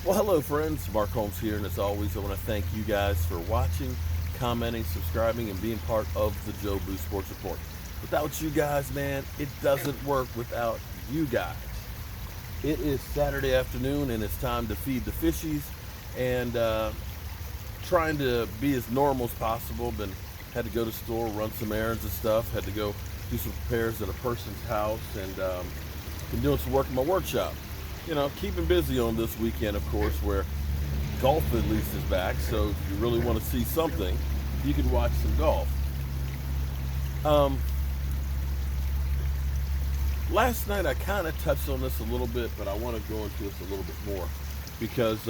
Well, hello, friends. Mark Holmes here, and as always, I want to thank you guys for watching, commenting, subscribing, and being part of the Joe Boo Sports Report. Without you guys, man, it doesn't work without you guys. It is Saturday afternoon, and it's time to feed the fishies, and trying to be as normal as possible. Had to go to the store, run some errands and stuff. Had to go do some repairs at a person's house, and been doing some work in my workshop. You know, keeping busy on this weekend, of course, where golf at least is back. So if you really want to see something, you can watch some golf. Last night I kind of touched on this a little bit, but I want to go into this a little bit more because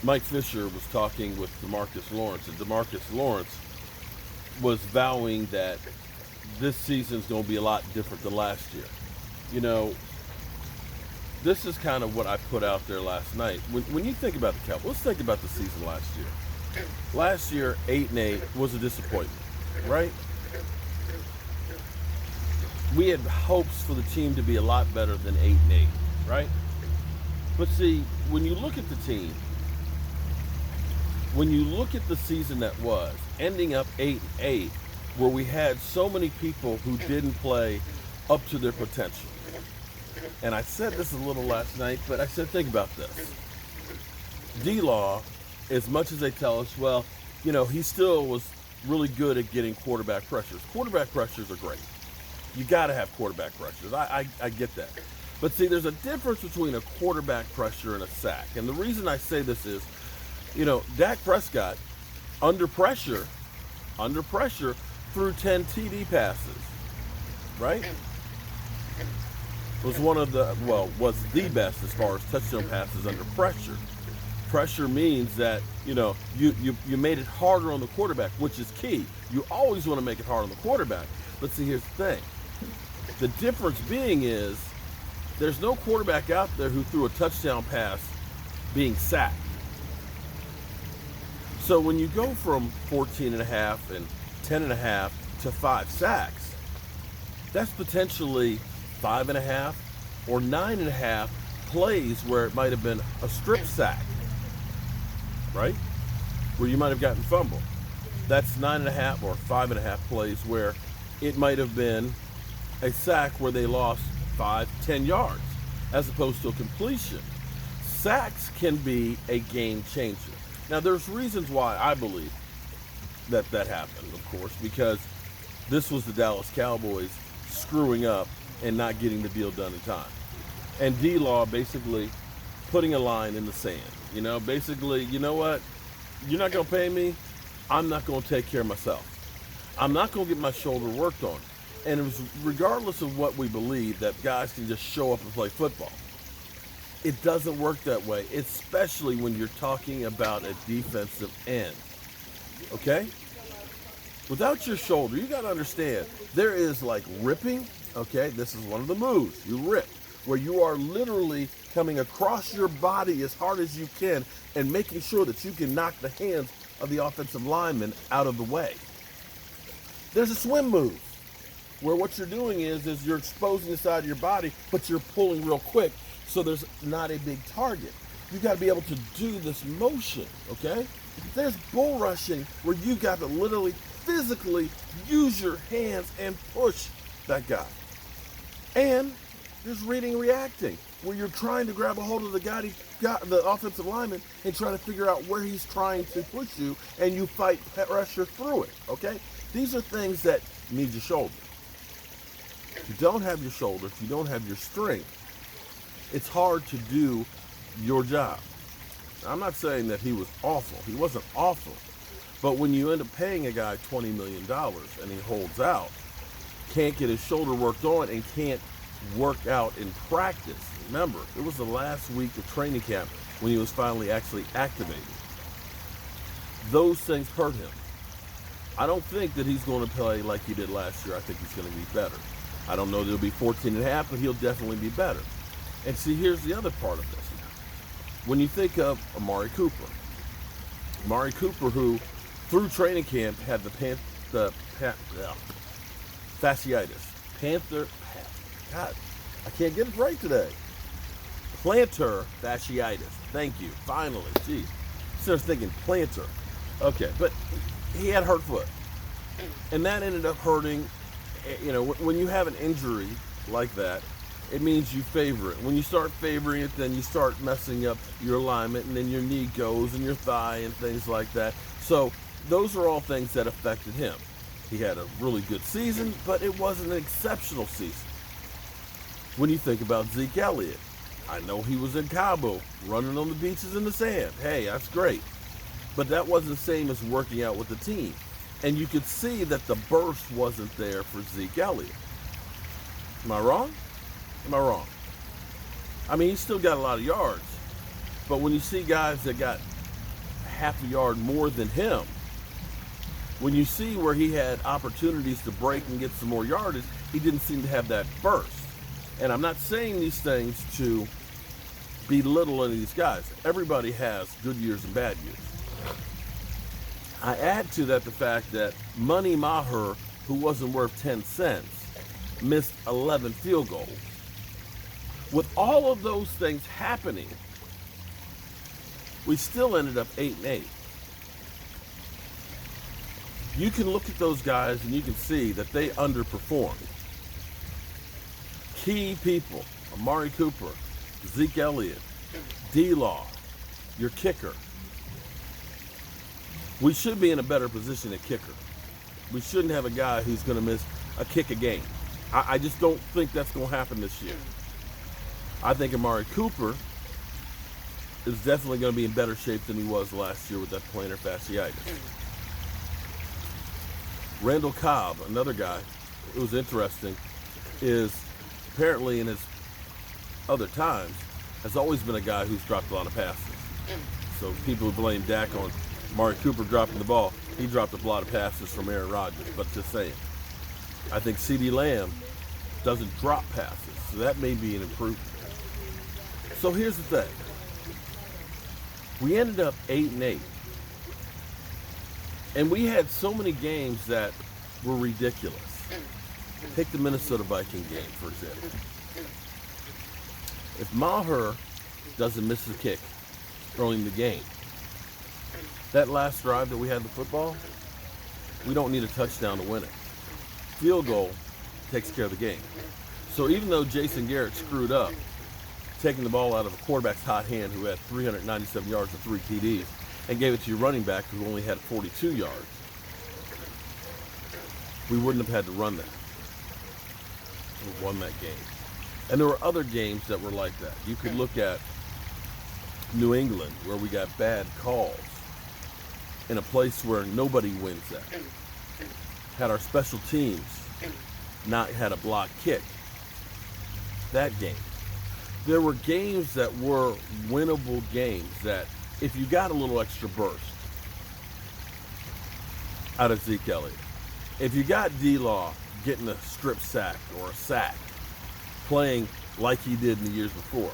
Mike Fisher was talking with DeMarcus Lawrence, and DeMarcus Lawrence was vowing that this season's going to be a lot different than last year. You know, this is kind of what I put out there last night. When you think about the Cowboys, let's think about the season last year. Last year, 8-8 was a disappointment, right? We had hopes for the team to be a lot better than 8-8, right? But see, when you look at the team, when you look at the season that was, ending up 8-8, where we had so many people who didn't play up to their potential. And I said this a little last night, but I said, think about this. D-Law, as much as they tell us, well, you know, he still was really good at getting quarterback pressures. Quarterback pressures are great. You got to have quarterback pressures. I get that. But see, there's a difference between a quarterback pressure and a sack. And the reason I say this is, you know, Dak Prescott, under pressure, threw 10 TD passes, right? Was the best as far as touchdown passes under pressure. Pressure means that, you know, you made it harder on the quarterback, which is key. You always want to make it hard on the quarterback. But see, here's the thing. The difference being is there's no quarterback out there who threw a touchdown pass being sacked. So when you go from 14.5 and 10.5 to 5 sacks, that's potentially 5.5 or 9.5 plays where it might have been a strip sack, right? Where you might have gotten fumbled. That's 9.5 or 5.5 plays where it might have been a sack where they lost 5-10 yards as opposed to a completion. Sacks can be a game changer. Now, there's reasons why I believe that happened, of course, because this was the Dallas Cowboys screwing up and not getting the deal done in time. And D-Law basically putting a line in the sand. You know, basically, you know what? You're not going to pay me. I'm not going to take care of myself. I'm not going to get my shoulder worked on. And it was regardless of what we believe that guys can just show up and play football. It doesn't work that way, especially when you're talking about a defensive end. Okay? Without your shoulder, you got to understand, there is like ripping. Okay, this is one of the moves. You rip, where you are literally coming across your body as hard as you can and making sure that you can knock the hands of the offensive lineman out of the way. There's a swim move, where what you're doing is you're exposing the side of your body, but you're pulling real quick, so there's not a big target. You got to be able to do this motion, okay? There's bull rushing, where you got to literally physically use your hands and push that guy. And there's reading and reacting, where you're trying to grab a hold of the offensive lineman, and trying to figure out where he's trying to push you, and you fight pressure through it, okay? These are things that need your shoulder. If you don't have your shoulder, if you don't have your strength, it's hard to do your job. Now, I'm not saying that he was awful. He wasn't awful. But when you end up paying a guy $20 million and he holds out, can't get his shoulder worked on, and can't work out in practice. Remember, it was the last week of training camp when he was finally actually activated. Those things hurt him. I don't think that he's going to play like he did last year. I think he's going to be better. I don't know that he'll be 14.5, but he'll definitely be better. And see, here's the other part of this. When you think of Amari Cooper, who through training camp had fasciitis. God, I can't get it right today. plantar fasciitis. Thank you. Finally. Geez. So I was thinking plantar. Okay, but he had hurt foot. And that ended up hurting. You know, when you have an injury like that, it means you favor it. When you start favoring it, then you start messing up your alignment, and then your knee goes and your thigh and things like that. So those are all things that affected him. He had a really good season, but it wasn't an exceptional season. When you think about Zeke Elliott, I know he was in Cabo running on the beaches in the sand. Hey, that's great. But that wasn't the same as working out with the team. And you could see that the burst wasn't there for Zeke Elliott. Am I wrong? Am I wrong? I mean, he's still got a lot of yards. But when you see guys that got half a yard more than him, when you see where he had opportunities to break and get some more yardage, he didn't seem to have that burst. And I'm not saying these things to belittle any of these guys. Everybody has good years and bad years. I add to that the fact that Money Maher, who wasn't worth 10 cents, missed 11 field goals. With all of those things happening, we still ended up 8-8. You can look at those guys and you can see that they underperformed. Key people, Amari Cooper, Zeke Elliott, D-Law, your kicker. We should be in a better position at kicker. We shouldn't have a guy who's going to miss a kick a game. I just don't think that's going to happen this year. I think Amari Cooper is definitely going to be in better shape than he was last year with that plantar fasciitis. Randall Cobb, another guy who was interesting, is apparently in his other times has always been a guy who's dropped a lot of passes. So people who blame Dak on Amari Cooper dropping the ball, he dropped a lot of passes from Aaron Rodgers, but just saying. I think CeeDee Lamb doesn't drop passes, so that may be an improvement. So here's the thing. We ended up 8-8. And we had so many games that were ridiculous. Take the Minnesota Viking game, for example. If Maher doesn't miss a kick early in the game, that last drive that we had the football, we don't need a touchdown to win it. Field goal takes care of the game. So even though Jason Garrett screwed up, taking the ball out of a quarterback's hot hand who had 397 yards and 3 TDs, and gave it to your running back who only had 42 yards, we wouldn't have had to run that. We won that game. And there were other games that were like that. You could look at New England, where we got bad calls in a place where nobody wins that. Had our special teams not had a block kick. That game. There were games that were winnable games that if you got a little extra burst out of Zeke Elliott, if you got D-Law getting a strip sack or a sack, playing like he did in the years before,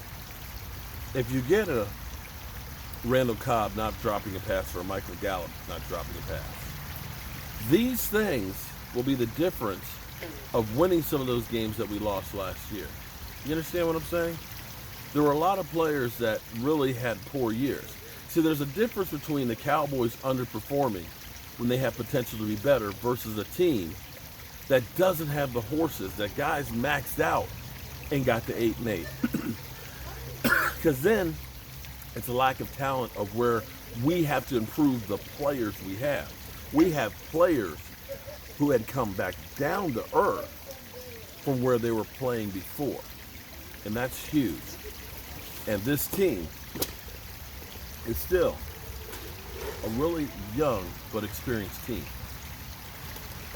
if you get a Randall Cobb not dropping a pass or a Michael Gallup not dropping a pass, these things will be the difference of winning some of those games that we lost last year. You understand what I'm saying? There were a lot of players that really had poor years. See, there's a difference between the Cowboys underperforming when they have potential to be better versus a team that doesn't have the horses, that guys maxed out and got to 8-8. Because then it's a lack of talent of where we have to improve the players we have. We have players who had come back down to earth from where they were playing before. And that's huge. And this team is still a really young but experienced team.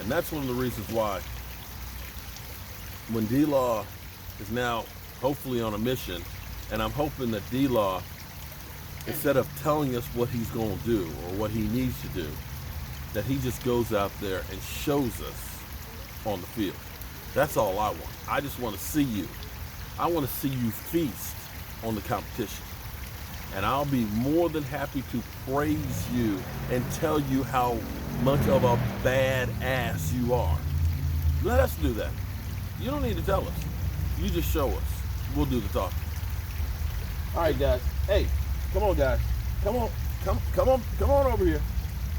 And that's one of the reasons why when D-Law is now hopefully on a mission, and I'm hoping that D-Law, instead of telling us what he's going to do or what he needs to do, that he just goes out there and shows us on the field. That's all I want. I just want to see you. I want to see you feast on the competition. And I'll be more than happy to praise you and tell you how much of a badass you are. Let us do that. You don't need to tell us. You just show us. We'll do the talking. All right, guys. Hey, come on, guys. Come on. Come on over here.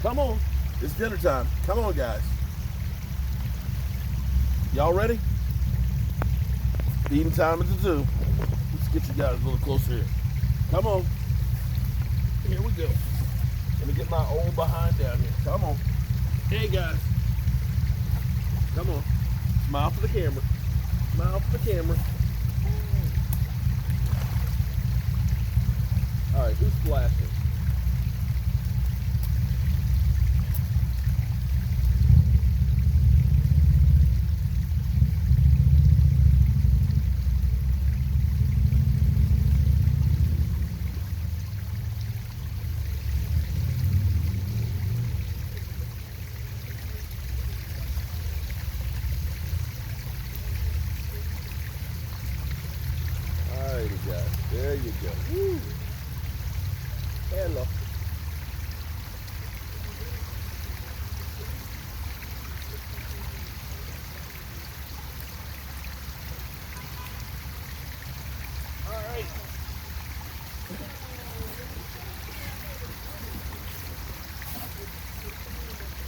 Come on. It's dinner time. Come on, guys. Y'all ready? Feeding time is 2. Let's get you guys a little closer here. Come on. Here we go. Let me get my old behind down here. Come on. Hey, guys. Come on. Smile for the camera. Smile for the camera. All right, who's flashing? Guys. There you go. Woo. Hello. All right.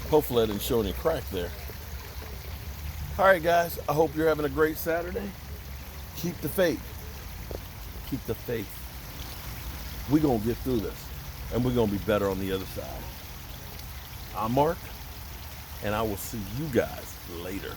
Hopefully I didn't show any crack there. All right, guys. I hope you're having a great Saturday. Keep the faith. Keep the faith. We're going to get through this, and we're going to be better on the other side. I'm Mark, and I will see you guys later.